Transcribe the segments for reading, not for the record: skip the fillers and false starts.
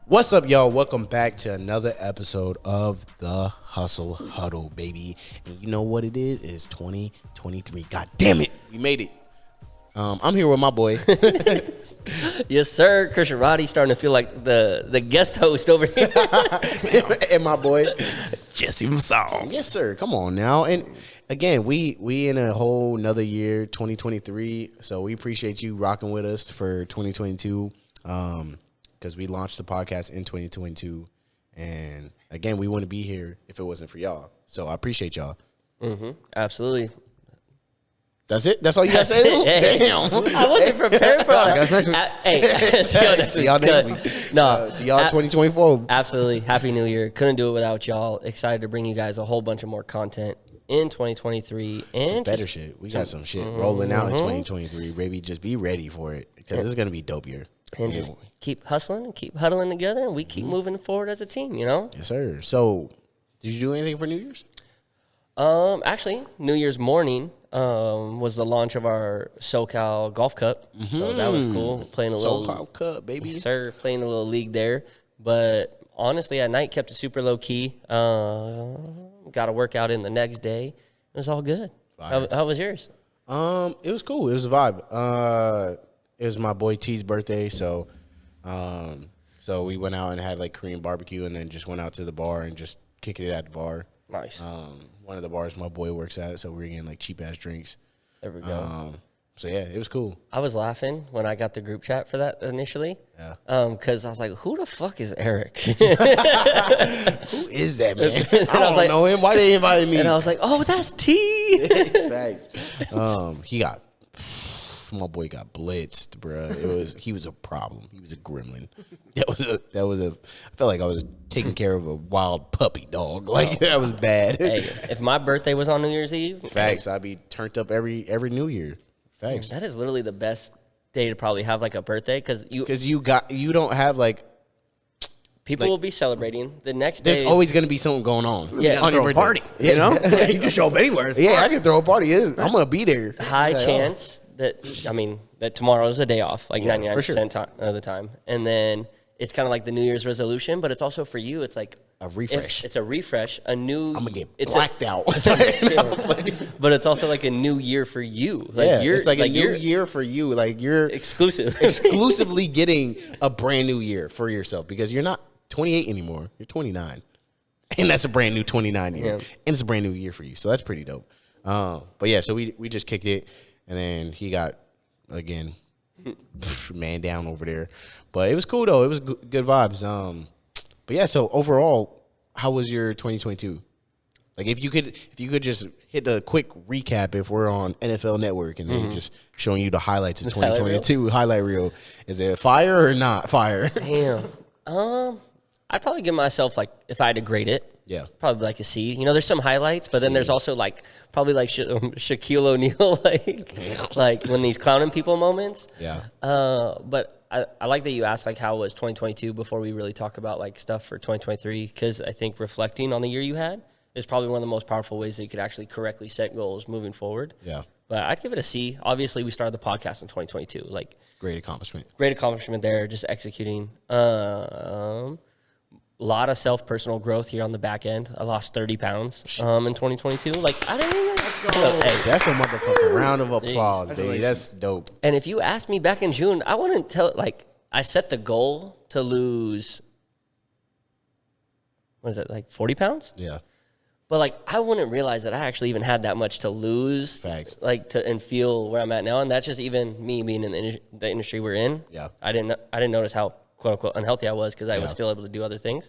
What's up, y'all? Welcome back to another episode of the Huddle, baby. And you know what it is? It's 2023. God damn it. We made it. I'm here with my boy. Yes, sir. Christian Roddy starting to feel like the guest host over here. And my boy. Jesse Masson. Yes, sir. Come on now. And again, we in a whole another year, 2023. So we appreciate you rocking with us for 2022. Because we launched the podcast in 2022. And again, we wouldn't be here if it wasn't for y'all. So I appreciate y'all. Mm-hmm. Absolutely. That's it? That's all you got to say? Hey, Damn. I wasn't prepared for that. Hey, see y'all next week. No. See y'all in 2024. Absolutely. Happy New Year. Couldn't do it without y'all. Excited to bring you guys a whole bunch of more content in 2023. And some better shit. We got some shit rolling out in 2023, baby. Just be ready for it because it's going to be dope year. And just keep hustling and keep huddling together, and we keep moving forward as a team, you know? Yes, sir. So, did you do anything for New Year's? Actually, New Year's morning was the launch of our SoCal Golf Cup. So that was cool. Playing a little SoCal Cup, baby. Yes, sir. Playing a little league there. But honestly, at night, kept it super low key. Got a workout in the next day. It was all good. How was yours? It was cool. It was a vibe. It was my boy T's birthday, so we went out and had like Korean barbecue, and then just went out to the bar and just kicked it at the bar. Nice. One of the bars my boy works at, so we were getting like cheap ass drinks. There we go. So yeah, it was cool. I was laughing when I got the group chat for that initially. Yeah. Because I was like, who the fuck is Eric? Who is that, man? I don't know him. Why they invited me? And I was like, oh, that's T. Facts. My boy got blitzed, bro. He was a problem. He was a gremlin. That was a. I felt like I was taking care of a wild puppy dog. Like that was bad. Hey, if my birthday was on New Year's Eve, facts, I'd be turned up every New Year. Facts. That is literally the best day to probably have like a birthday because you don't have like. People will be celebrating the next day. There's always going to be something going on. Yeah, on throw a party. You know, you can show up anywhere. I can throw a party. I'm going to be there. High chance that tomorrow is a day off, like 99% of the time. And then it's kind of like the New Year's resolution, but it's also for you. It's like a refresh. It's a refresh, a new. I'm gonna get blacked out. But it's also like a new year for you. Like it's like a new year for you. Like you're exclusively getting a brand new year for yourself because you're not 28 anymore. You're 29, and that's a brand new 29 year, and it's a brand new year for you. So that's pretty dope. But yeah, so we just kicked it, and then he got again man down over there. But it was cool though. It was good vibes. But yeah, so overall, how was your 2022? Like if you could just hit a quick recap if we're on NFL Network and then just showing you the highlights of 2022 highlight reel. Is it fire or not fire? Damn. I'd probably give myself like if I had to grade it. Yeah. Probably like a C. You know, there's some highlights, but then there's also like probably like Shaquille O'Neal like when these clowning people moments. Yeah. But I like that you asked like how was 2022 before we really talk about like stuff for 2023 because I think reflecting on the year you had is probably one of the most powerful ways that you could actually correctly set goals moving forward. Yeah. But I'd give it a C. Obviously, we started the podcast in 2022. Like great accomplishment there, just executing. A lot of personal growth here on the back end. I lost 30 pounds in 2022. Like, I didn't even. Let's go. Hey, that's a motherfucking round of applause, baby. That's dope. And if you asked me back in June, I wouldn't tell, like, I set the goal to lose, what is it, like 40 pounds? Yeah. But, like, I wouldn't realize that I actually even had that much to lose. Facts. Like, and feel where I'm at now. And that's just even me being in the industry we're in. Yeah. I didn't notice how quote unquote unhealthy I was because I was still able to do other things.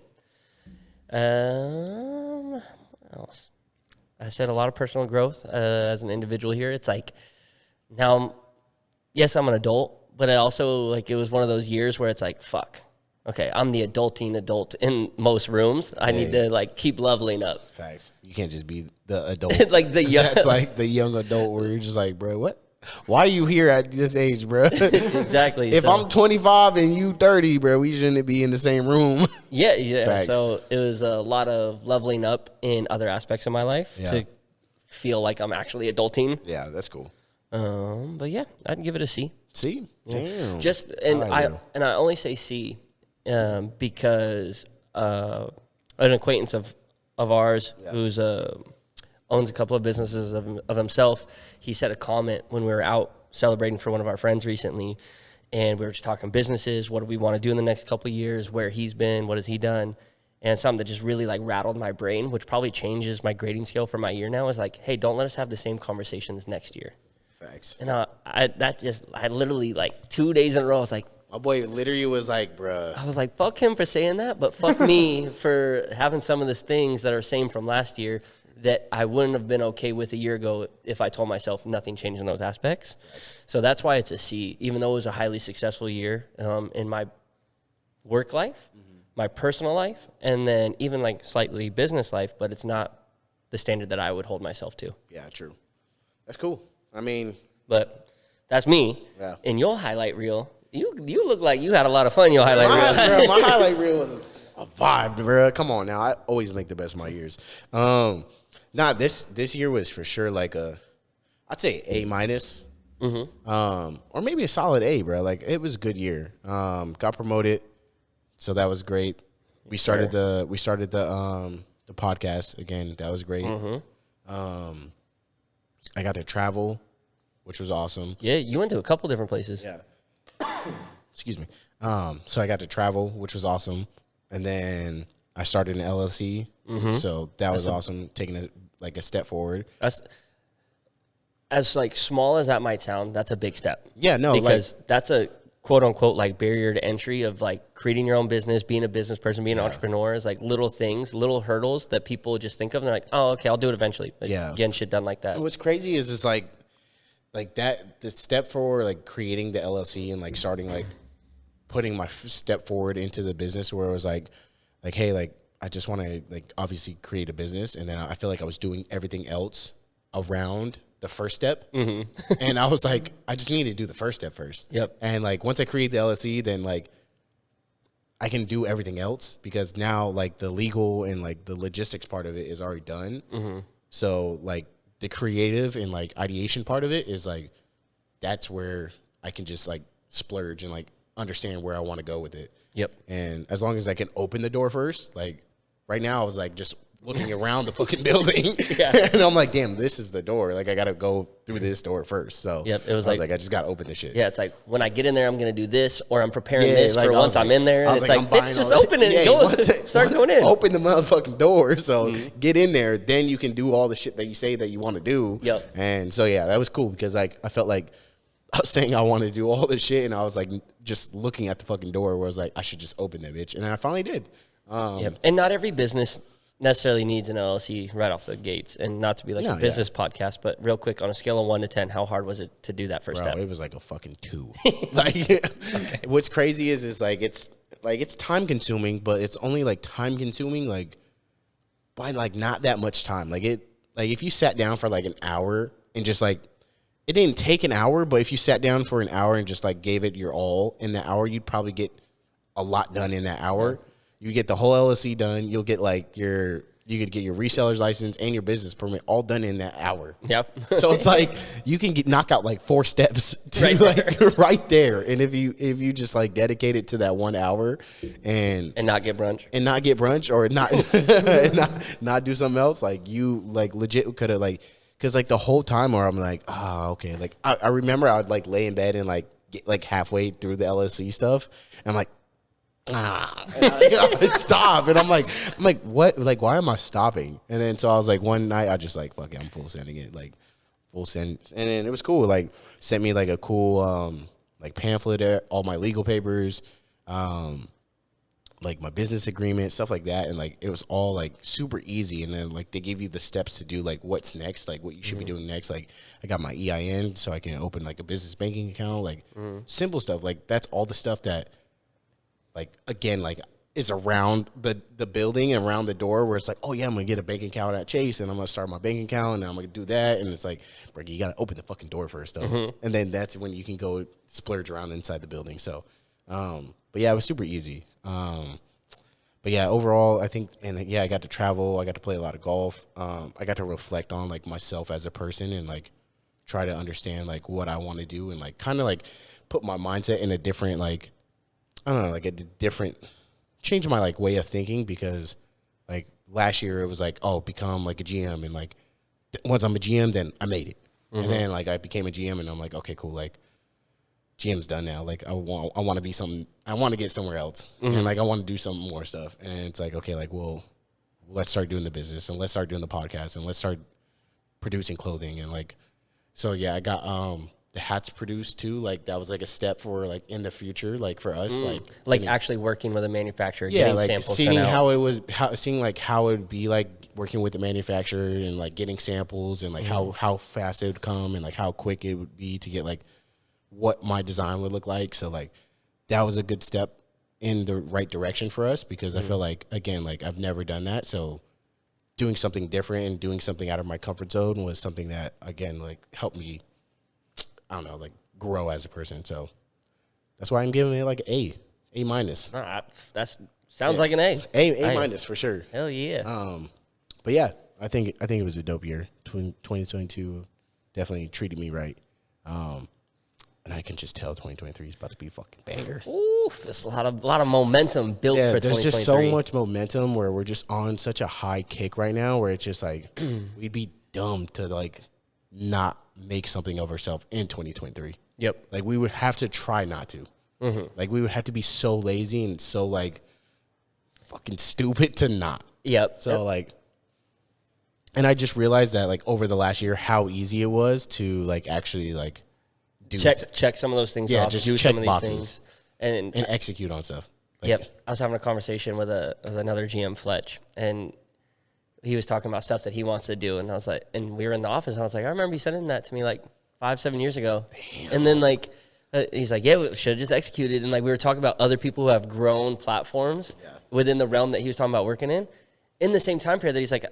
What else? I said a lot of personal growth as an individual here. It's like now, yes, I'm an adult, but I also like it was one of those years where it's like, fuck. Okay, I'm the adulting adult in most rooms. I need to like keep leveling up. Facts. You can't just be the adult. Like the young. That's like the young adult where you're just like, bro, what? Why are you here at this age, bro? Exactly. If I'm 25 and you 30, bro, we shouldn't be in the same room. Yeah. Facts. So it was a lot of leveling up in other aspects of my life to feel like I'm actually adulting. Yeah, that's cool. But yeah, I'd give it a C. C? Damn. I only say C because an acquaintance of ours who's owns a couple of businesses of himself, he said a comment when we were out celebrating for one of our friends recently, and we were just talking businesses, what do we want to do in the next couple of years, where he's been, what has he done, and something that just really like rattled my brain, which probably changes my grading scale for my year now, is like, hey, don't let us have the same conversations next year. Facts. And I literally like 2 days in a row, I was like, my boy literally was like, bruh. I was like, fuck him for saying that, but fuck me for having some of these things that are same from last year that I wouldn't have been okay with a year ago if I told myself nothing changed in those aspects. Yes. So that's why it's a C, even though it was a highly successful year in my work life, my personal life, and then even like slightly business life, but it's not the standard that I would hold myself to. Yeah, true. That's cool. I mean. But that's me. Yeah. In your highlight reel, you look like you had a lot of fun in your highlight reel. My highlight reel was a vibe, bro. Come on now. I always make the best of my years. This year was for sure like I'd say A-. Or maybe a solid A, bro. Like it was a good year. Got promoted, so that was great. We started the podcast again. That was great. I got to travel, which was awesome. Yeah, you went to a couple different places. Yeah. Excuse me. So I got to travel, which was awesome. And then I started an LLC. So that was awesome, taking a step forward. As like small as that might sound, that's a big step. Yeah, no. Because that's a quote unquote like barrier to entry of like creating your own business, being a business person, being an entrepreneur is like little things, little hurdles that people just think of. And they're like, oh, okay, I'll do it eventually. Like, getting shit done like that. And what's crazy is like that, the step forward, like creating the LLC and like starting like putting my step forward into the business where it was like, hey, like I just want to like obviously create a business. And then I feel like I was doing everything else around the first step. And I was like, I just need to do the first step first. Yep. And like once I create the LLC, then like I can do everything else because now like the legal and like the logistics part of it is already done. So like the creative and like ideation part of it is like, that's where I can just like splurge and like understand where I want to go with it. Yep. And as long as I can open the door first, like right now I was like just looking around the fucking building. And I'm like, damn, this is the door. Like I got to go through this door first. So it was like I just got to open the shit. Yeah, it's like when I get in there, I'm going to do this or I'm preparing this for once I'm in there. And it's like, bitch, just open it and go. Start going in. Open the motherfucking door. So get in there. Then you can do all the shit that you say that you want to do. Yep. And so, yeah, that was cool because like I felt like I was saying I wanted to do all this shit and I was like just looking at the fucking door where I was like, I should just open that bitch. And then I finally did. And not every business necessarily needs an LLC right off the gates, and not to be like a business podcast, but real quick, on a scale of 1 to 10, how hard was it to do that first step? It was like a fucking 2. Like, what's crazy is like it's time consuming, but it's only like time consuming like by like not that much time. Like if you sat down for like an hour and just like it didn't take an hour, but if you sat down for an hour and just like gave it your all in the hour, you'd probably get a lot done in that hour. You get the whole LLC done. You'll get like you could get your reseller's license and your business permit all done in that hour. Yep. So it's like you can knock out like 4 steps right there. And if you just like dedicate it to that 1 hour and not get brunch or not do something else, like you like legit could have like, cause like the whole time where I'm like, oh, okay. Like I remember I would like lay in bed and like get like halfway through the LLC stuff. And I'm like, and I stop, and I'm like, what? Like, why am I stopping? And then so I was like, one night I just like, fuck it, I'm full sending it, like full send, and then it was cool. Like, sent me like a cool like pamphlet, all my legal papers, like my business agreement, stuff like that, and like it was all like super easy. And then like they gave you the steps to do like what's next, like what you should be doing next. Like I got my EIN so I can open like a business banking account, like simple stuff. Like that's all the stuff that. Like, again, like, is around the building and around the door where it's like, oh, yeah, I'm going to get a bank account at Chase, and I'm going to start my bank account, and I'm going to do that. And it's like, bro, you got to open the fucking door first, though. And then that's when you can go splurge around inside the building. So, but, yeah, it was super easy. But, yeah, overall, I think, and, yeah, I got to travel. I got to play a lot of golf. I got to reflect on, like, myself as a person and, like, try to understand, like, what I want to do and, like, kind of, like, put my mindset in a different, like, I don't know, like a different, changed my like way of thinking because like last year it was like, oh, become like a GM and like once I'm a GM, then I made it. And then like I became a GM and I'm like, okay, cool. Like GM's done now. Like I want to be something, I want to get somewhere else. And like I want to do some more stuff. And it's like, okay, like, well, let's start doing the business and let's start doing the podcast and let's start producing clothing. And like, so yeah, I got, the hats produced too. Like that was like a step for like in the future, like for us, like actually working with a manufacturer, yeah, getting like samples seeing sent out. how it was, seeing like how it would be like working with the manufacturer and like getting samples and like how fast it would come and like how quick it would be to get like what my design would look like. So like that was a good step in the right direction for us because I feel like, again, like I've never done that. So doing something different and doing something out of my comfort zone was something that, again, like helped me, I don't know, like grow as a person. So that's why I'm giving it like A minus. Nah, that's sounds like an A. A minus for sure. Hell yeah. But yeah, I think it was a dope year. 2022 definitely treated me right. And I can just tell 2023 is about to be a fucking banger. Oof, there's a lot of momentum built for 2023. There's just so much momentum where we're just on such a high kick right now where it's just like we'd be dumb to like not make something of ourselves in 2023. Yep. Like we would have to try not to. Like we would have to be so lazy and so like fucking stupid to not. Yep. So like, and I just realized that like over the last year how easy it was to like actually like do check some of those things off. just do check some of these boxes things and execute on stuff. Like, yep. I was having a conversation with another GM, Fletch, and he was talking about stuff that he wants to do, and I was like, and we were in the office, and I was like, I remember you sending that to me like 5-7 years ago. Damn. And then like he's like, yeah, we should have just executed. And like we were talking about other people who have grown platforms within the realm that he was talking about working in the same time period that he's like,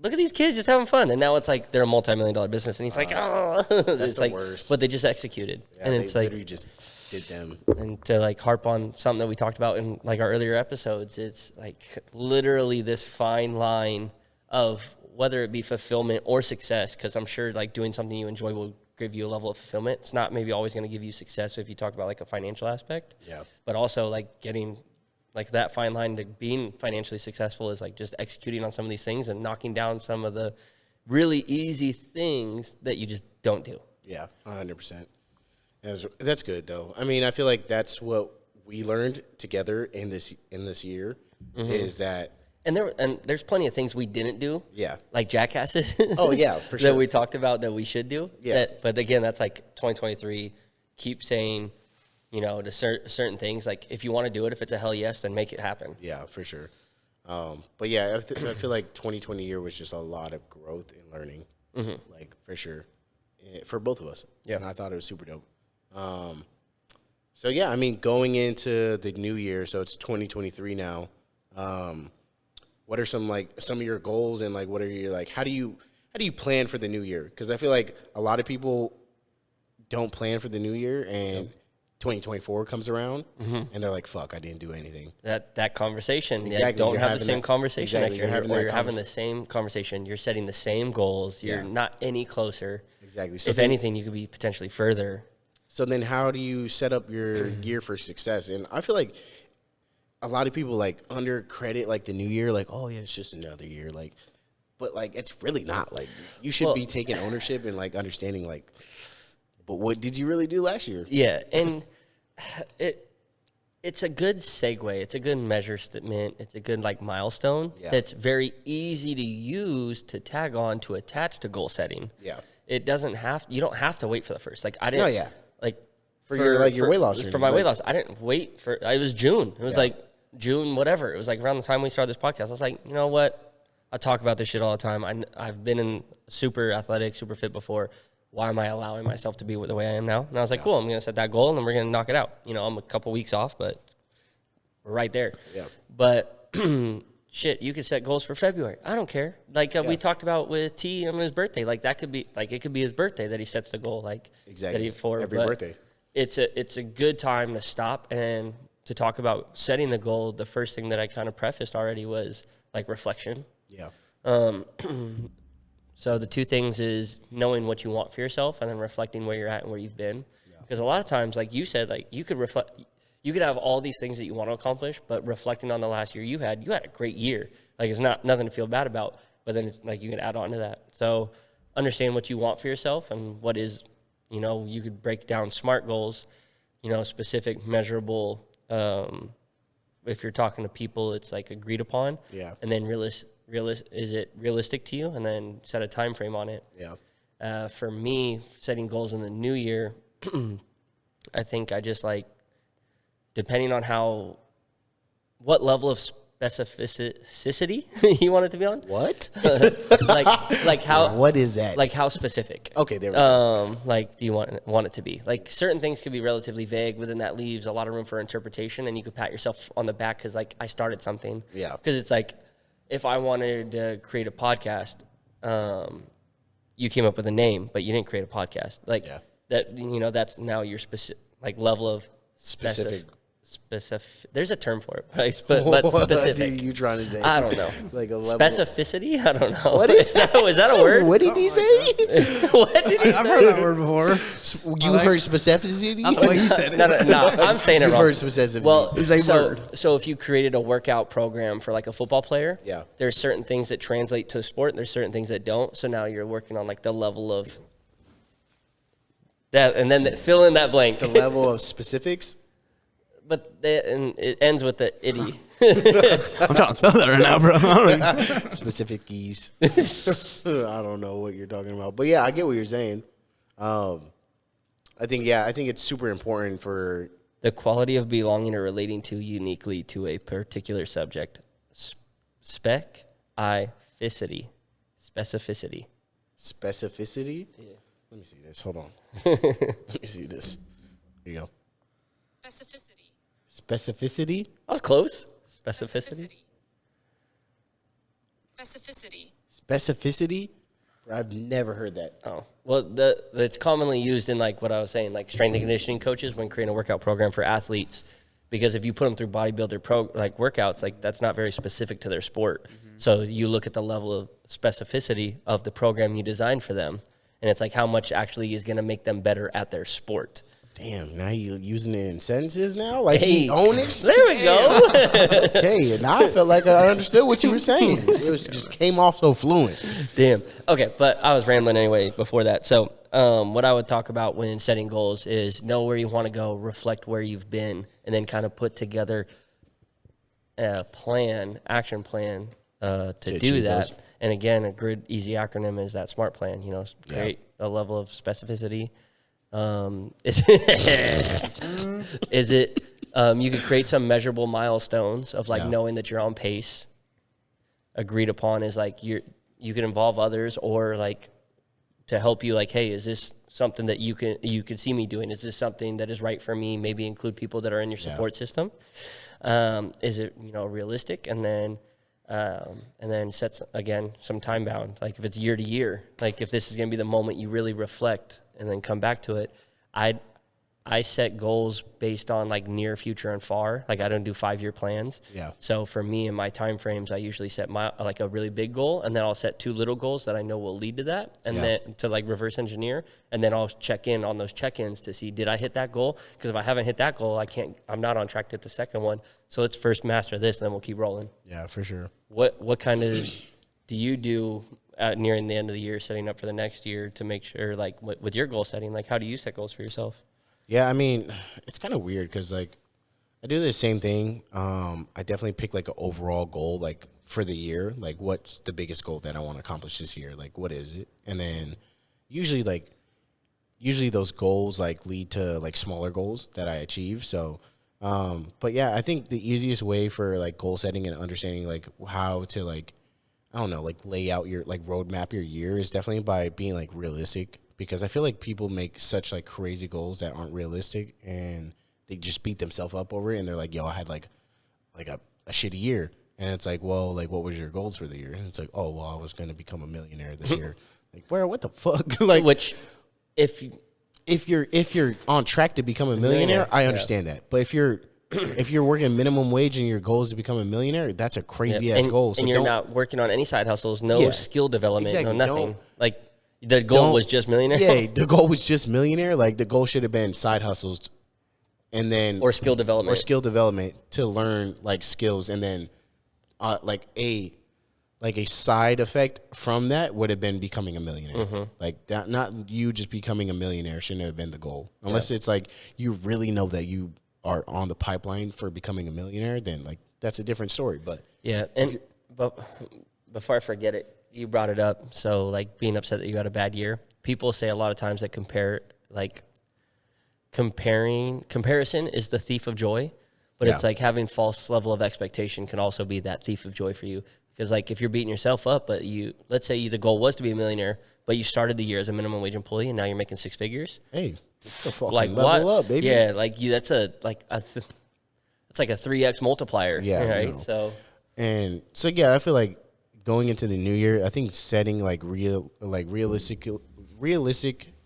look at these kids just having fun. And now it's like they're a multi-million-dollar business. And he's like, oh, that's it's the like, worst. but they just executed. Yeah, and they it's like, literally just did them. and to like harp on something that we talked about in like our earlier episodes, it's like literally this fine line of whether it be fulfillment or success. Cause I'm sure like doing something you enjoy will give you a level of fulfillment. It's not maybe always going to give you success if you talk about like a financial aspect, but also like getting like that fine line to being financially successful is like just executing on some of these things and knocking down some of the really easy things that you just don't do. Yeah, 100%. That's good though. I mean, I feel like that's what we learned together in this year is that. And there's plenty of things we didn't do. Yeah. Like jackasses. Oh yeah, for sure. That we talked about that we should do. Yeah. But again, that's like 2023. Keep saying, you know, to certain things. Like if you want to do it, if it's a hell yes, then make it happen. Yeah, for sure. But yeah, I feel like 2020 year was just a lot of growth and learning. Like for sure, for both of us. Yeah. And I thought it was super dope. So yeah, I mean, going into the new year, so it's 2023 now. What are some of your goals and like what are your like how do you plan for the new year? Because I feel like a lot of people don't plan for the new year and 2024 comes around and they're like, fuck, I didn't do anything. That conversation. Exactly. Yeah, don't have the same conversation next year. You're having the same conversation. You're setting the same goals. You're not any closer. Exactly. So if anything, you could be potentially further. So then how do you set up your year for success? And I feel like a lot of people like under credit like the new year, like, oh yeah, it's just another year. Like, but like, it's really not. Like you should be taking ownership and like understanding like, but what did you really do last year? Yeah. And it's a good segue. It's a good measurement. It's a good like milestone that's very easy to use to tag on to attach to goal setting. Yeah. It doesn't have, you don't have to wait for the first. Like I didn't, like for your weight loss journey. For my weight loss, I didn't wait for, it was June. It was like June, whatever. It was like around the time we started this podcast. I was like, you know what? I talk about this shit all the time. I've been in super athletic, super fit before. Why am I allowing myself to be the way I am now? And I was like, cool, I'm going to set that goal and then we're going to knock it out. You know, I'm a couple weeks off, but we're right there. Yeah. But shit, you could set goals for February. I don't care. Like we talked about with T on his birthday. Like that could be, like it could be his birthday that he sets the goal. Like exactly. For every birthday. It's a good time to stop and to talk about setting the goal. The first thing that I kind of prefaced already was like reflection. Yeah. So the two things is knowing what you want for yourself and then reflecting where you're at and where you've been. Because a lot of times, like you said, like you could reflect, you could have all these things that you want to accomplish, but reflecting on the last year you had a great year. Like, it's nothing to feel bad about, but then it's like you can add on to that. So understand what you want for yourself and what is, you could break down SMART goals, specific, measurable. If you're talking to people, it's like agreed upon. Yeah. And then is it realistic to you? And then set a time frame on it. Yeah. For me, setting goals in the new year, I think I just like, depending on what level of specificity you want it to be on. What? like how? What is that? Like how specific? Okay, there we go. Like, do you want it to be? Like, certain things could be relatively vague, but then that leaves a lot of room for interpretation, and you could pat yourself on the back because, like, I started something. Yeah. Because it's like, if I wanted to create a podcast, you came up with a name, but you didn't create a podcast. Like, that, that's now your level of Specific. There's a term for it, but What specific. are you trying to say? I don't know. Like a level specificity? I don't know. What is that? Is that a word? What did he say? What did he I've heard that word before. You heard specificity? Not the way he said it. No, I'm saying it You've wrong. heard specificity. Well, It's a word. so if you created a workout program for like a football player, Yeah. there's certain things that translate to sport, and there's certain things that don't. So now you're working on like the level of that, and then fill in that blank. the level of specifics? But and it ends with the itty. I'm trying to spell that right now, bro. Specific keys. I don't know what you're talking about. But yeah, I get what you're saying. I think it's super important for The quality of belonging or relating to uniquely to a particular subject. Specificity. specificity. Yeah. Let me see this. Hold on. Let me see this. Here you go. Specificity. I was close. Specificity. Specificity. I've never heard that. Oh, well, it's commonly used in like what I was saying, like strength and conditioning coaches when creating a workout program for athletes, because if you put them through bodybuilder workouts, like that's not very specific to their sport. Mm-hmm. So you look at the level of specificity of the program you designed for them, and it's like how much actually is going to make them better at their sport. Damn, now you using it in sentences now? Like Hey, you own it? There we go. Okay, and now I felt like I understood what you were saying. It just came off so fluent. Damn. Okay, but I was rambling anyway before that. So what I would talk about when setting goals is know where you want to go, reflect where you've been, and then kind of put together a action plan to do that. Those. And again, a good, easy acronym is that SMART plan. Create a level of specificity. Is it you could create some measurable milestones of like knowing that you're on pace. Agreed upon is like you can involve others or like to help you, like, hey, is this something that you could see me doing? Is this something that is right for me? Maybe include people that are in your support system. Is it realistic? And then sets again some time bound. Like if it's year to year, like if this is gonna be the moment you really reflect and then come back to it. I set goals based on like near future and far. Like I don't do 5-year plans. Yeah. So for me in my time frames, I usually set a really big goal, and then I'll set 2 little goals that I know will lead to that, and then to like reverse engineer, and then I'll check in on those check-ins to see, did I hit that goal? Because if I haven't hit that goal, I'm not on track to hit the second one. So let's first master this, and then we'll keep rolling. Yeah, for sure. What kind of do you do nearing the end of the year, setting up for the next year to make sure, like with your goal setting, like how do you set goals for yourself? Yeah, I mean, it's kind of weird because like I do the same thing. I definitely pick like an overall goal, like for the year, like what's the biggest goal that I want to accomplish this year? Like what is it? And then usually those goals like lead to like smaller goals that I achieve. So, but yeah, I think the easiest way for like goal setting and understanding like how to like, I don't know, like lay out your like roadmap your year is definitely by being like realistic, because I feel like people make such like crazy goals that aren't realistic and they just beat themselves up over it. And they're like, yo, I had like a shitty year. And it's like, well, like what was your goals for the year? And it's like, oh, well, I was going to become a millionaire this year. Like, where, what the fuck? Like, which if you're on track to become a millionaire, I understand that. But if you're working minimum wage and your goal is to become a millionaire, that's a crazy ass goal. So and you're not working on any side hustles, no skill development, no nothing. Like the goal was just millionaire. Yeah, the goal was just millionaire. Like the goal should have been side hustles and then or skill development to learn like skills, and then like a side effect from that would have been becoming a millionaire. Like that, not you just becoming a millionaire shouldn't have been the goal. Unless it's like you really know that you are on the pipeline for becoming a millionaire, then like that's a different story. But but before I forget it, you brought it up. So like being upset that you had a bad year. People say a lot of times that comparison is the thief of joy, but it's like having false level of expectation can also be that thief of joy for you. Because like if you're beating yourself up, but let's say the goal was to be a millionaire, but you started the year as a minimum wage employee and now you're making six figures. Hey, like level what? Up, baby. Yeah, like that's like a 3x multiplier. Yeah, right. No. So I feel like going into the new year, I think setting like realistic,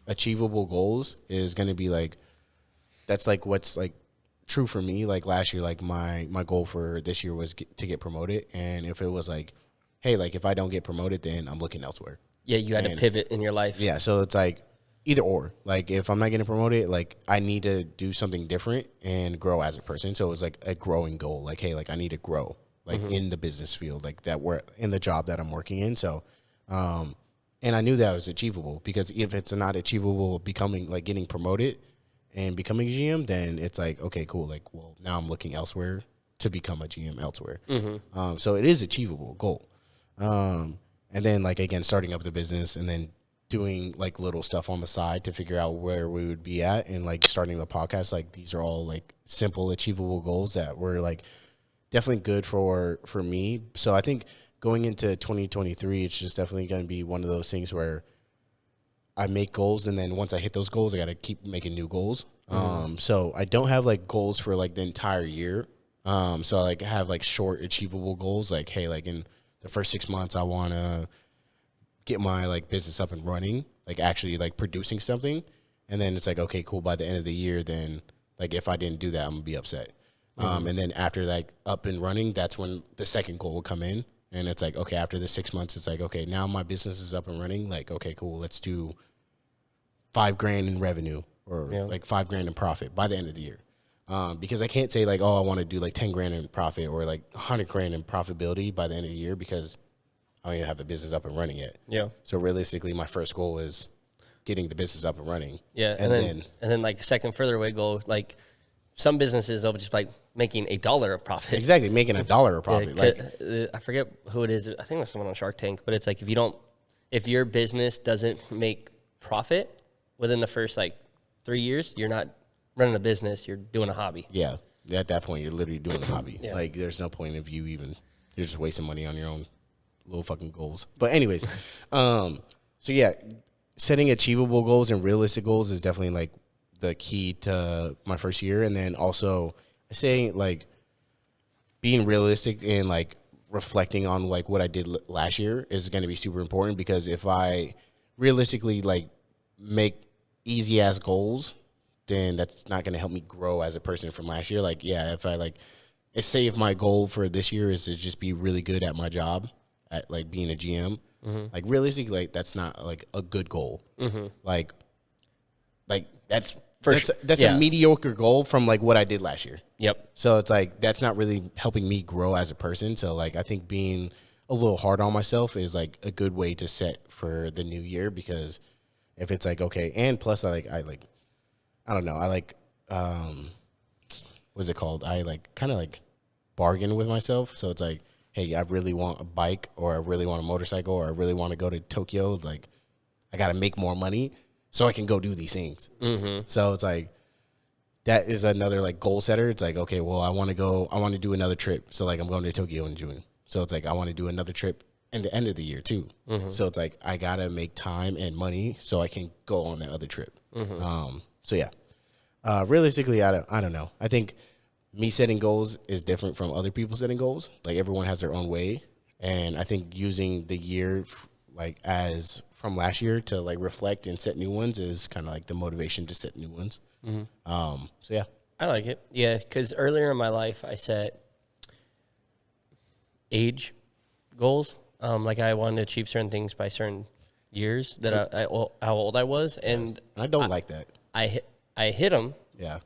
achievable goals is going to be like, that's like what's like true for me. Like last year, like my goal for this year was to get promoted, and if it was like, hey, like if I don't get promoted, then I'm looking elsewhere. Yeah, you had to pivot in your life. Yeah, so it's like either or. Like if I'm not getting promoted, like I need to do something different and grow as a person. So it was like a growing goal. Like, hey, like I need to grow like in the business field, like that we're in the job that I'm working in. So, and I knew that was achievable, because if it's not achievable becoming like getting promoted and becoming a GM, then it's like, okay, cool. Like, well, now I'm looking elsewhere to become a GM elsewhere. So it is achievable goal. And then like, again, starting up the business and then doing like little stuff on the side to figure out where we would be at, and like starting the podcast. Like these are all like simple, achievable goals that were like definitely good for me. So I think going into 2023, it's just definitely going to be one of those things where I make goals, and then once I hit those goals, I got to keep making new goals. So I don't have like goals for like the entire year. So I like have like short achievable goals. Like, hey, like in the first 6 months, I want to get my like business up and running, like actually like producing something. And then it's like, okay, cool. By the end of the year, then like if I didn't do that, I'm gonna be upset. And then after like up and running, that's when the second goal will come in. And it's like, okay, after the 6 months, it's like, okay, now my business is up and running. Like, okay, cool. Let's do $5,000 in revenue, or like $5,000 in profit by the end of the year. Because I can't say like, oh, I want to do like 10 grand in profit or like 100 grand in profitability by the end of the year, because I don't even have the business up and running yet. Yeah. So realistically, my first goal is getting the business up and running. Yeah. And then like second further away goal, like some businesses, they'll just like making $1 of profit. Exactly. Making $1 of profit. I forget who it is. I think it was someone on Shark Tank, but it's like, if your business doesn't make profit within the first like 3 years, you're not running a business, you're doing a hobby. Yeah. At that point, you're literally doing a hobby. Yeah. Like there's no point of you're just wasting money on your own little fucking goals. But anyways, so yeah, setting achievable goals and realistic goals is definitely like the key to my first year. And then also saying like being realistic and like reflecting on like what I did last year is going to be super important, because if I realistically like make easy ass goals, then that's not going to help me grow as a person from last year. Like, yeah, if my goal for this year is to just be really good at my job, at like being a GM, like realistically, like that's not like a good goal. Like that's a mediocre goal from like what I did last year. Yep. So it's like, that's not really helping me grow as a person. So like, I think being a little hard on myself is like a good way to set for the new year, because if it's like, okay, and plus I don't know, I like, what's it called? I like kind of like bargain with myself. So it's like, hey, I really want a bike, or I really want a motorcycle, or I really want to go to Tokyo. Like, I got to make more money so I can go do these things. So it's like, that is another like goal setter. It's like, okay, well, I want to do another trip. So like, I'm going to Tokyo in June. So it's like, I want to do another trip in the end of the year too. So it's like, I got to make time and money so I can go on that other trip. So yeah, realistically, I don't know. I think me setting goals is different from other people setting goals. Like everyone has their own way. And I think using the year like as from last year to like reflect and set new ones is kind of like the motivation to set new ones. So yeah. I like it. Yeah. Cause earlier in my life, I set age goals. Like I wanted to achieve certain things by certain years that how old I was. And I don't like that. I hit them. Yeah.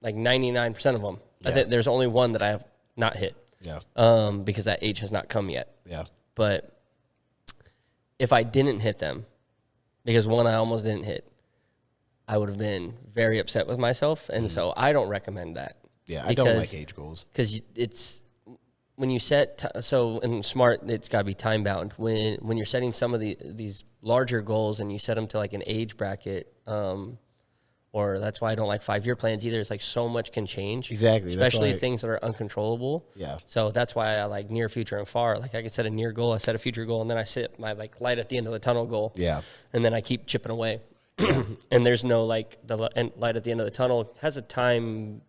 like 99% of them. Yeah. I think there's only one that I have not hit. Yeah. Because that age has not come yet. Yeah. But if I didn't hit them, because one I almost didn't hit, I would have been very upset with myself. And so I don't recommend that. Yeah, I don't like age goals. Because it's, when you set, so in SMART, it's got to be time bound. When you're setting some of these larger goals and you set them to like an age bracket, or that's why I don't like 5-year plans either. It's like so much can change. Exactly. Especially things that are uncontrollable. Yeah. So that's why I like near, future, and far. Like I could set a near goal, I set a future goal, and then I set my like light at the end of the tunnel goal. Yeah. And then I keep chipping away. And there's no like the light at the end of the tunnel has a time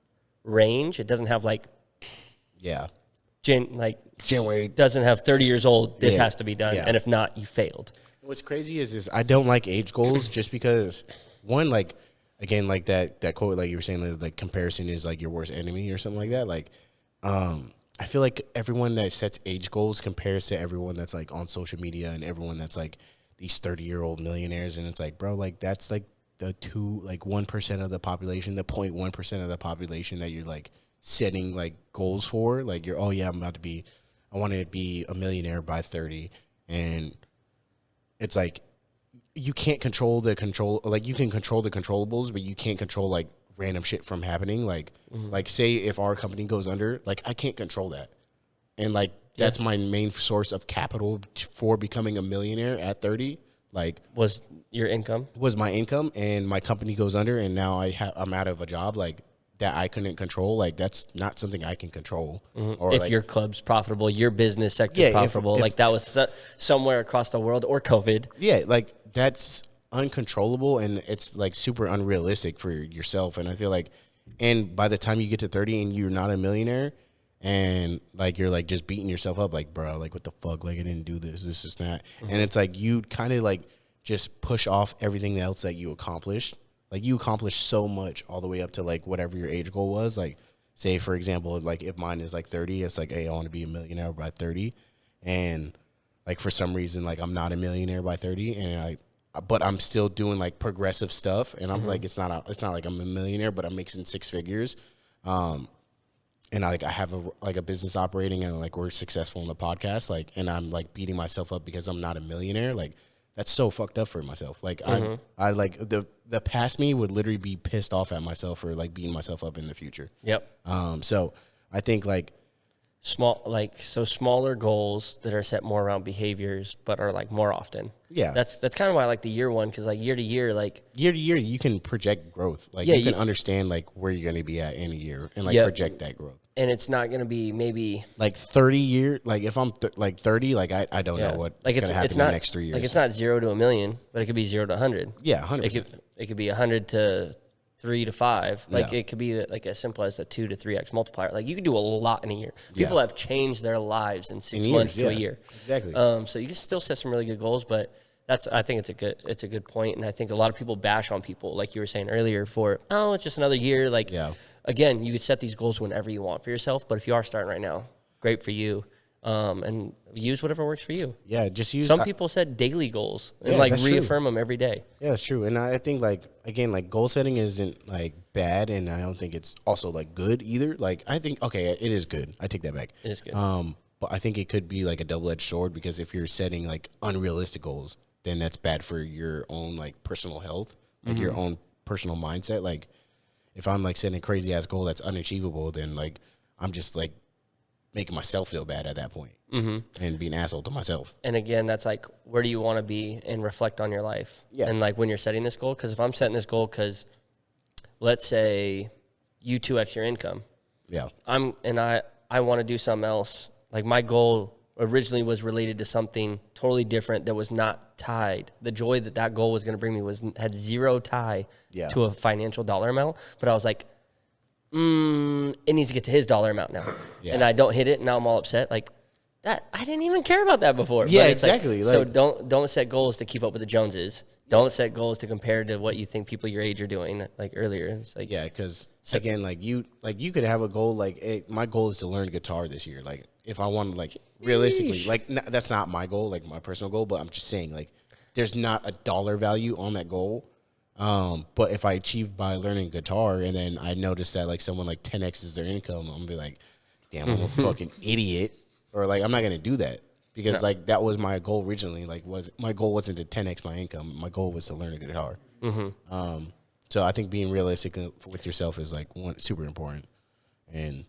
range. It doesn't have like January doesn't have 30 years old. This has to be done, and if not, you failed. What's crazy is I don't like age goals just because one, like, again, like that quote, like you were saying, like comparison is like your worst enemy or something like that. Like, I feel like everyone that sets age goals compares to everyone that's like on social media and everyone that's like these 30-year-old millionaires, and it's like, bro, like that's like the 1% of the population, the 0.1% of the population that you're like setting like goals for. Like you're, I want to be a millionaire by 30, and it's like you can't like you can control the controllables, but you can't control like random shit from happening. Like like say if our company goes under, like I can't control that, and like that's my main source of capital for becoming a millionaire at 30. Like was your income? Was my income, and my company goes under, and now I'm out of a job like that I couldn't control. Like that's not something I can control. Or if like, your club's profitable, your business sector's profitable, like that was somewhere across the world, or COVID. Yeah, like that's uncontrollable, and it's like super unrealistic for yourself. And I feel like, and by the time you get to 30 and you're not a millionaire, and like you're like just beating yourself up, like, bro, like what the fuck, like I didn't do this is that, and it's like you kind of like just push off everything else that you accomplished. Like you accomplished so much all the way up to like whatever your age goal was. Like say for example, like if mine is like 30, it's like, hey, I want to be a millionaire by 30, and like for some reason like I'm not a millionaire by 30, and but I'm still doing like progressive stuff, and I'm like it's not like I'm a millionaire, but I'm making 6 figures. And I have a business operating, and like we're successful in the podcast, like, and I'm like beating myself up because I'm not a millionaire. Like that's so fucked up for myself. Like I like the past me would literally be pissed off at myself for like beating myself up in the future. Yep. So I think like smaller goals that are set more around behaviors, but are like more often. Yeah. That's kind of why I like the year one, because like year to year, you can project growth. Like you can understand like where you're going to be at in a year, and like project that growth. And it's not going to be maybe like 30 year. Like if I'm like 30, like I don't know what's going to happen in the next 3 years. Like it's not 0 to 1 million, but it could be 0 to 100. Yeah, 100%. It could be 100 to 3 to 5. Like it could be like as simple as a 2 to 3x multiplier. Like you could do a lot in a year. People have changed their lives in 6 months to a year. Exactly. So you can still set some really good goals, but I think it's a good point, and I think a lot of people bash on people, like you were saying earlier, for it's just another year. Like again, you could set these goals whenever you want for yourself, but if you are starting right now, great for you. And use whatever works for you. Yeah, just use. Some people set daily goals and like reaffirm them every day. Yeah, that's true. And I think like again, like goal setting isn't like bad, and I don't think it's also like good either. Like I think it is good. I take that back. It is good. But I think it could be like a double-edged sword, because if you're setting like unrealistic goals, then that's bad for your own like personal health, like your own personal mindset. Like if I'm like setting a crazy ass goal that's unachievable, then like I'm just like making myself feel bad at that point, and being an asshole to myself. And again, that's like, where do you want to be, and reflect on your life. Yeah. And like when you're setting this goal, because if I'm setting this goal because let's say you 2x your income. Yeah. I want to do something else. Like my goal originally was related to something totally different that was not tied. The joy that goal was going to bring me had zero tie to a financial dollar amount. But I was like, it needs to get to his dollar amount now. And I don't hit it, and now I'm all upset. Like that, I didn't even care about that before. Yeah, exactly. So don't set goals to keep up with the Joneses. Don't set goals to compare to what you think people your age are doing. Like earlier, it's like because again, like you could have a goal. Like my goal is to learn guitar this year. Like if I want to, like realistically, like that's not my goal, like my personal goal. But I'm just saying, like there's not a dollar value on that goal. But if I achieve by learning guitar and then I notice that like someone like 10X is their income, I'm gonna be like, damn, I'm a fucking idiot. Or like, I'm not gonna do that because like that was my goal originally. Like my goal wasn't to 10X my income. My goal was to learn a guitar. So I think being realistic with yourself is like super important. And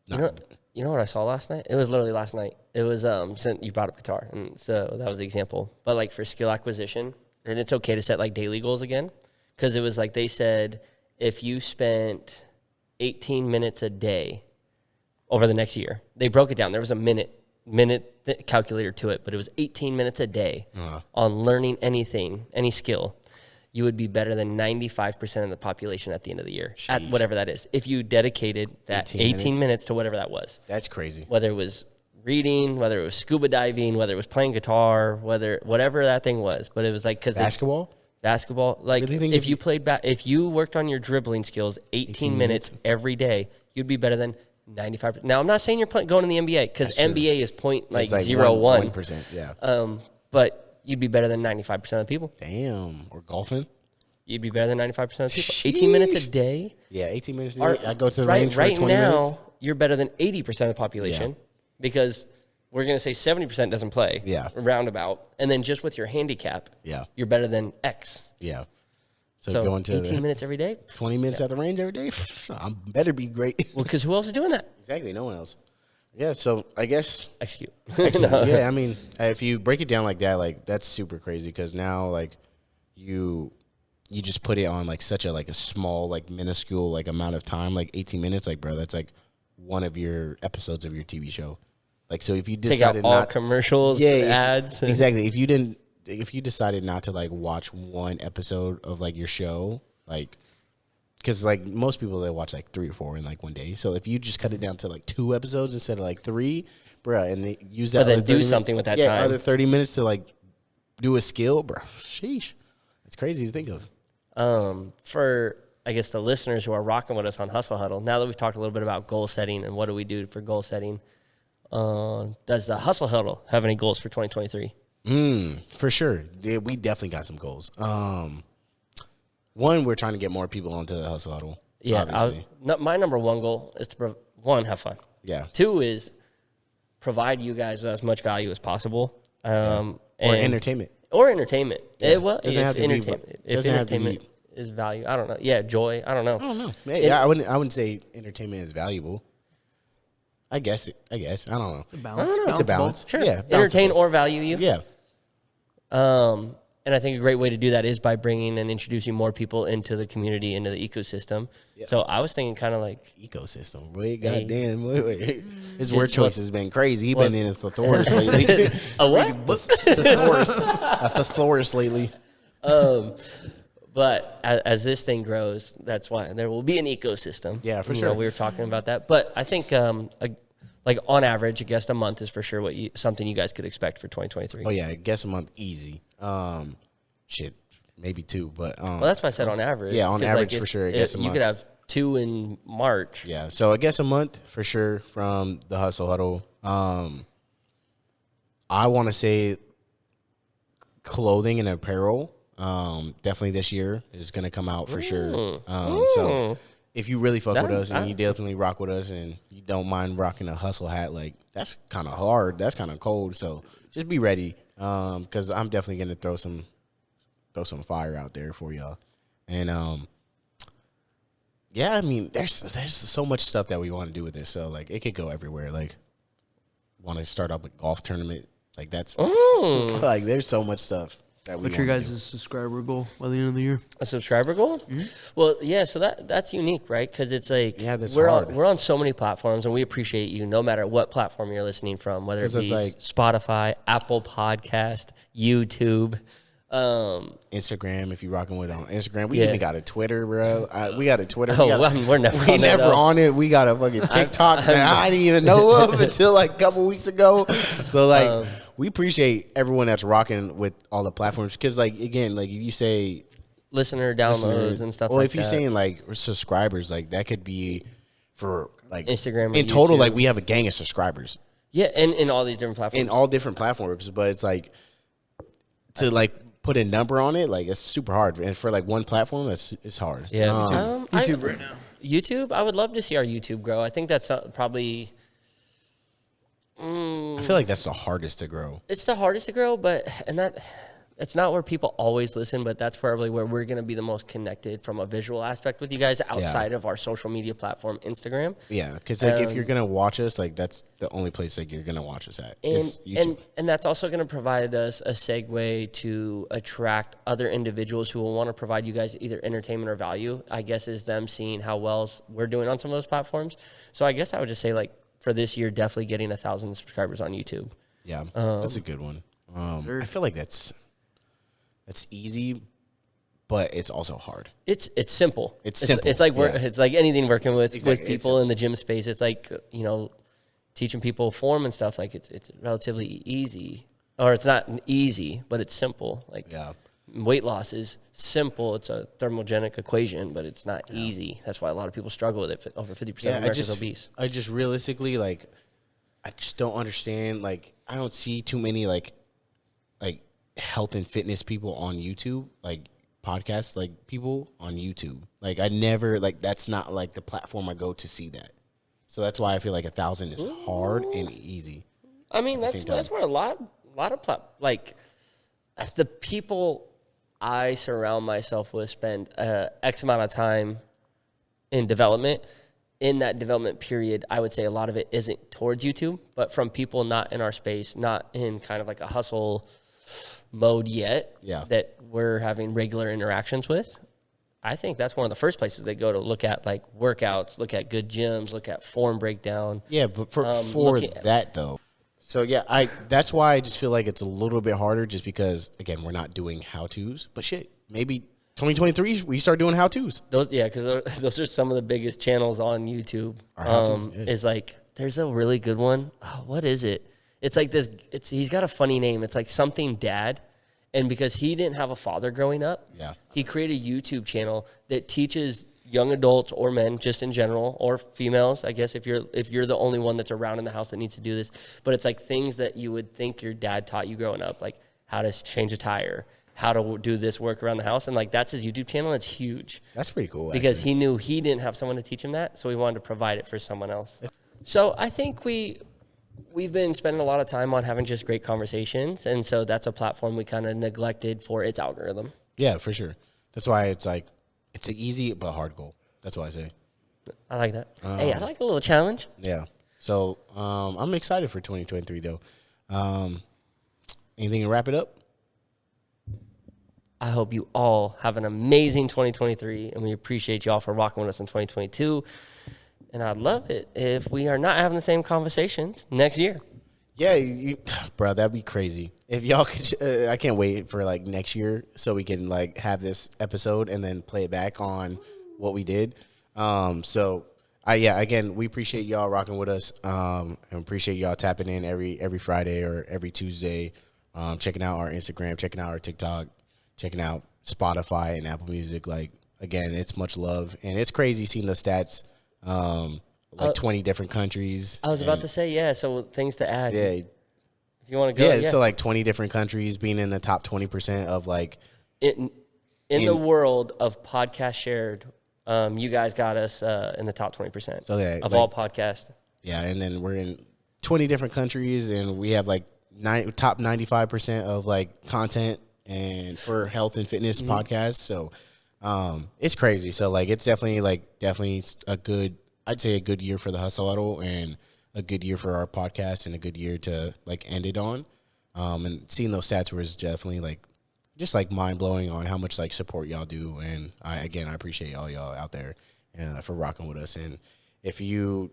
you know what I saw last night? It was literally last night. It was since you brought up guitar, and so that was the example. But like for skill acquisition, and it's okay to set like daily goals again, because it was like they said if you spent 18 minutes a day over the next year, they broke it down. There was a minute calculator to it, but it was 18 minutes a day on learning anything, any skill. You would be better than 95% of the population at the end of the year, at whatever that is. If you dedicated that 18 minutes to whatever that was. That's crazy. Whether it was reading, whether it was scuba diving, whether it was playing guitar, whatever that thing was. But it was like, because basketball, like really if you played if you worked on your dribbling skills 18 minutes every day, you'd be better than 95%. Now, I'm not saying you're going to the NBA, because NBA is point like 0.1. 1%, yeah. But you'd be better than 95% of the people. Damn. Or golfing. You'd be better than 95% of the people. 18 minutes a day. Yeah, 18 minutes a day. I go to the range for 20 minutes. Right now, you're better than 80% of the population because we're going to say 70% doesn't play. Yeah. Roundabout. And then just with your handicap, you're better than X. Yeah. So going to 18 minutes every day. 20 minutes at the range every day. I better be great. Well, because who else is doing that? Exactly. No one else. Yeah, so I guess execute. Yeah, I mean, if you break it down like that, like that's super crazy because now like you just put it on like such a small like minuscule like amount of time, like 18 minutes, like bro, that's like one of your episodes of your TV show. Like so, if you decided take out all commercials, ads, exactly. If you decided not to like watch one episode of like your show, like. Because, like, most people, they watch, like, 3 or 4 in, like, one day. So, if you just cut it down to, like, 2 episodes instead of, like, 3, bruh, and they use that. But then do something with that time. Other 30 minutes to, like, do a skill, bruh. Sheesh. It's crazy to think of. For, I guess, the listeners who are rocking with us on Hustle Huddle, now that we've talked a little bit about goal setting and what do we do for goal setting, does the Hustle Huddle have any goals for 2023? For sure. Yeah, we definitely got some goals. One, we're trying to get more people onto the Hustle Huddle. Yeah, my number one goal is to, one, have fun. Yeah. 2 is provide you guys with as much value as possible. Or entertainment. Or entertainment. Yeah. If entertainment is value, I don't know. Yeah, joy, I don't know. Yeah, I wouldn't say entertainment is valuable. I guess. I don't know. It's a balance. Sure. Yeah. Entertain or value you. Yeah. And I think a great way to do that is by bringing and introducing more people into the community, into the ecosystem. Yeah. So I was thinking kind of like... Ecosystem. Wait, goddamn. Wait. His word choice has been crazy. He's been in a thesaurus lately. A what? A thesaurus lately. But as this thing grows, that's why there will be an ecosystem. Yeah, for sure. We were talking about that. But I think... like on average, I guess a month is for sure something you guys could expect for 2023. Oh yeah, I guess a month easy. Maybe 2, but well, that's why I said on average. Yeah, on average for sure. I guess a month. You could have 2 in March. Yeah, so I guess a month for sure from the Hustle Huddle. I want to say clothing and apparel. Definitely this year is going to come out for sure. So. If you really fuck with us and you definitely rock with us and you don't mind rocking a hustle hat, like that's kind of hard. That's kind of cold. So just be ready, because I'm definitely gonna throw some fire out there for y'all. And yeah, I mean, there's so much stuff that we want to do with this. So like, it could go everywhere. Like, want to start up a golf tournament? Like that's like there's so much stuff. What's your guys' subscriber goal by the end of the year? A subscriber goal? Mm-hmm. Well, yeah, so that's unique, right? Because it's like we're on so many platforms, and we appreciate you no matter what platform you're listening from, whether it be like Spotify, Apple Podcast, YouTube, Instagram. If you're rocking with on Instagram, we even got a Twitter, bro. We got a Twitter. We're never on it. We got a fucking TikTok that I didn't even know of until like a couple weeks ago. So like. We appreciate everyone that's rocking with all the platforms because, like, again, like if you say listener downloads and stuff like that. Well, if you're saying like subscribers, like that could be for like Instagram. In total, like we have a gang of subscribers. Yeah, and in all these different platforms. In all different platforms, but it's like to like put a number on it, like it's super hard. And for like one platform, it's hard. Yeah, YouTube right now. YouTube, I would love to see our YouTube grow. I think that's probably. I feel like that's the hardest to grow. It's the hardest to grow, it's not where people always listen, but that's probably where we're going to be the most connected from a visual aspect with you guys outside of our social media platform, Instagram. Yeah, because like if you're gonna watch us, like that's the only place like you're gonna watch us at. Is YouTube. And that's also going to provide us a segue to attract other individuals who will want to provide you guys either entertainment or value. I guess is them seeing how well we're doing on some of those platforms. So I guess I would just say like for this year, definitely getting 1,000 subscribers on YouTube. Yeah, that's a good one. I feel like that's easy, but it's also hard. It's simple. It's simple. It's like it's like anything working with people It's in the gym space. It's like teaching people form and stuff. Like it's relatively easy, or it's not easy, but it's simple. Like weight loss is simple. It's a thermogenic equation, but it's not easy. That's why a lot of people struggle with it. Over 50% of Americans are obese. I just realistically I just don't understand. Like I don't see too many like health and fitness people on YouTube, like podcasts, like people on YouTube. Like I never that's not like the platform I go to see that. So that's why I feel like 1,000 is hard and easy. I mean, that's where a lot of the people I surround myself with spend X amount of time in development. In that development period, I would say a lot of it isn't towards YouTube, but from people not in our space, not in kind of like a hustle mode yet, that we're having regular interactions with. I think that's one of the first places they go to look at like workouts, look at good gyms, look at form breakdown. Yeah, but for that though. So yeah, that's why I just feel like it's a little bit harder just because again, we're not doing how-tos, but shit, maybe 2023 we start doing how-tos. Because those are some of the biggest channels on YouTube. Is like there's a really good one. Oh, what is it? It's like this. He's got a funny name. It's like something dad, and because he didn't have a father growing up, he created a YouTube channel that teaches young adults or men, just in general, or females. I guess if you're the only one that's around in the house that needs to do this, but it's like things that you would think your dad taught you growing up, like how to change a tire, how to do this work around the house, and like that's his YouTube channel. It's huge. That's pretty cool. Because he knew he didn't have someone to teach him that, so he wanted to provide it for someone else. So I think we've been spending a lot of time on having just great conversations, and so that's a platform we kind of neglected for its algorithm. Yeah, for sure. That's why it's like it's an easy but hard goal. That's what I say. I like that. Hey, I like a little challenge. Yeah. So I'm excited for 2023 though. Anything to wrap it up? I hope you all have an amazing 2023, and we appreciate you all for rocking with us in 2022. And I'd love it if we are not having the same conversations next year. Yeah, bro, that'd be crazy. If y'all could, I can't wait for like next year so we can like have this episode and then play it back on what we did. Again, we appreciate y'all rocking with us. And appreciate y'all tapping in every Friday or every Tuesday, checking out our Instagram, checking out our TikTok, checking out Spotify and Apple Music. Like again, it's much love, and it's crazy seeing the stats. 20 different countries. I was about to say, yeah, so things to add. Yeah. If you want to go. Yeah, so like 20 different countries being in the top 20% of like. In the world of podcast shared, you guys got us in the top 20% of all podcasts. Yeah, and then we're in 20 different countries, and we have like top 95% of like content and for health and fitness podcasts. So it's crazy. So like it's definitely a good, I'd say a good year for the Hustle Huddle and a good year for our podcast and a good year to like end it on. And seeing those stats was definitely like just like mind blowing on how much like support y'all do. And I appreciate all y'all out there for rocking with us. And if you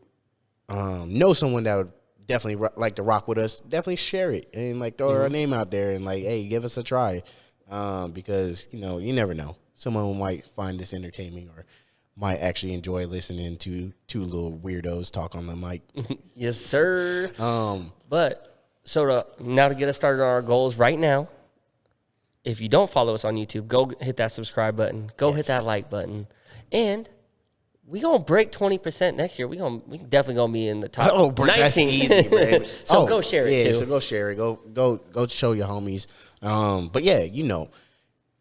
know someone that would definitely like to rock with us, definitely share it and like throw our name out there and like, hey, give us a try. Because you never know. Someone might find this entertaining or might actually enjoy listening to two little weirdos talk on the mic. Yes, sir. But so now to get us started on our goals right now, if you don't follow us on YouTube, go hit that subscribe button. Go hit that like button. And we gonna break 20% next year. We definitely gonna be in the top. Oh, bro, 19. that's easy, bro. So go share it too. So go share it. Go show your homies. But yeah,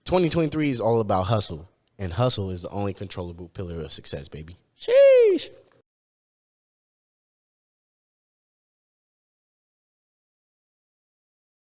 2023 is all about hustle, and hustle is the only controllable pillar of success, baby. Sheesh.